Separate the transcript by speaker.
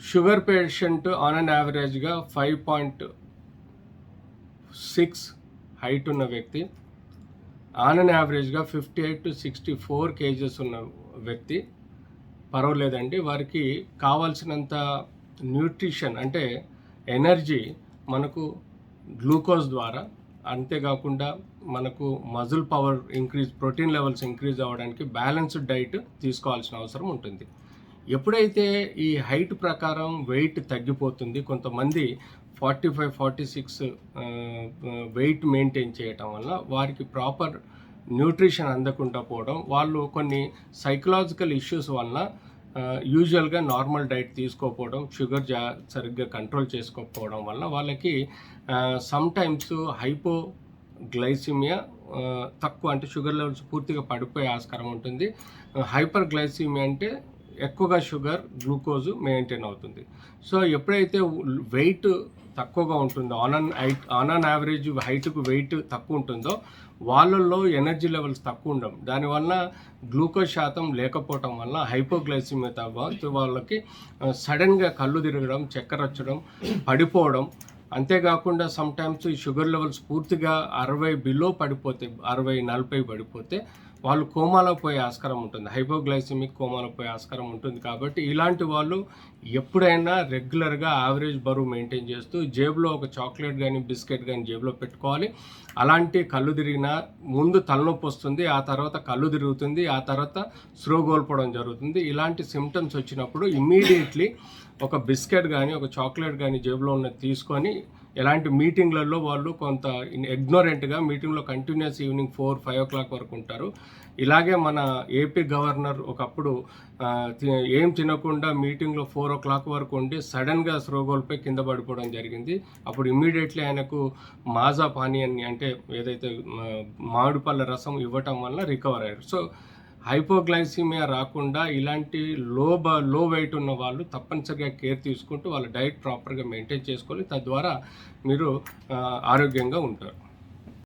Speaker 1: Sugar patient on an యావరేజ్గా 5.6 height ఉన్న వ్యక్తి, ఆన్ అన్ యావరేజ్గా 58 to 64 kgs ఉన్న వ్యక్తి పర్వాలేదండి. వారికి కావాల్సినంత న్యూట్రిషన్ అంటే ఎనర్జీ మనకు గ్లూకోజ్ ద్వారా, అంతేకాకుండా మనకు muscle power increase, protein levels increase అవ్వడానికి బ్యాలెన్స్డ్ డైట్ తీసుకోవాల్సిన అవసరం ఉంటుంది. ఎప్పుడైతే ఈ హైట్ ప్రకారం వెయిట్ తగ్గిపోతుంది, కొంతమంది 45-46 వెయిట్ మెయింటైన్ చేయటం వల్ల వారికి ప్రాపర్ న్యూట్రిషన్ అందకుండా పోవడం, వాళ్ళు కొన్ని సైకలాజికల్ ఇష్యూస్ వల్ల యూజువల్గా నార్మల్ డైట్ తీసుకోకపోవడం, షుగర్ సరిగ్గా కంట్రోల్ చేసుకోకపోవడం వల్ల వాళ్ళకి సమ్టైమ్స్ హైపోగ్లైసిమియా తక్కువ, అంటే షుగర్ లెవెల్స్ పూర్తిగా పడిపోయే ఆస్కారం ఉంటుంది. హైపర్ గ్లైసిమియా అంటే ఎక్కువగా షుగర్, గ్లూకోజ్ మెయింటైన్ అవుతుంది. సో ఎప్పుడైతే వెయిట్ తక్కువగా ఉంటుందో, ఆన్ అన్ యావరేజ్ హైట్కు వెయిట్ తక్కువ ఉంటుందో వాళ్ళల్లో ఎనర్జీ లెవెల్స్ తక్కువ ఉండడం, దానివల్ల గ్లూకోజ్ శాతం లేకపోవటం వల్ల హైపోగ్లైసిమియా తర్వాత వాళ్ళకి సడన్గా కళ్ళు తిరగడం, చక్కెర వచ్చడం, పడిపోవడం. అంతేకాకుండా సమ్టైమ్స్ ఈ షుగర్ లెవెల్స్ పూర్తిగా 60 బిలో పడిపోతే, 60-40 పడిపోతే వాళ్ళు కోమాలో పోయే ఆస్కారం ఉంటుంది, హైపోగ్లైసిమిక్ కోమాలో పోయే ఆస్కారం ఉంటుంది. కాబట్టి ఇలాంటి వాళ్ళు ఎప్పుడైనా రెగ్యులర్గా యావరేజ్ బరువు మెయింటైన్ చేస్తూ జేబులో ఒక చాక్లెట్ కానీ బిస్కెట్ కానీ జేబులో పెట్టుకోవాలి. అలాంటి కళ్ళు తిరిగినా ముందు తలనొప్పి వస్తుంది, ఆ తర్వాత కళ్ళు తిరుగుతుంది, ఆ తర్వాత స్లో కోల్పోవడం జరుగుతుంది. ఇలాంటి సిమ్టమ్స్ వచ్చినప్పుడు ఇమ్మీడియట్లీ ఒక బిస్కెట్ కానీ ఒక చాక్లెట్ కానీ జేబులో ఉన్నది తీసుకొని, ఎలాంటి మీటింగ్లలో వాళ్ళు కొంత ఇగ్నోరెంట్గా మీటింగ్లో కంటిన్యూస్ ఈవినింగ్ 4-5 o'clock వరకు ఉంటారు. ఇలాగే మన ఏపీ గవర్నర్ ఒకప్పుడు ఏం తినకుండా మీటింగ్లో 4 o'clock వరకు ఉండి సడన్గా స్రోగోల్పై కింద పడిపోవడం జరిగింది. అప్పుడు ఇమ్మీడియట్లీ ఆయనకు మాజా పానీయాన్ని, అంటే ఏదైతే మామిడి పళ్ళ రసం ఇవ్వటం వల్ల రికవర్ అయ్యారు. సో హైపోగ్లైసిమియా రాకుండా ఇలాంటి లో వెయిట్ ఉన్న వాళ్ళు తప్పనిసరిగా కేర్ తీసుకుంటూ వాళ్ళ డైట్ ప్రాపర్గా మెయింటైన్ చేసుకోవాలి. తద్వారా మీరు ఆరోగ్యంగా ఉంటారు.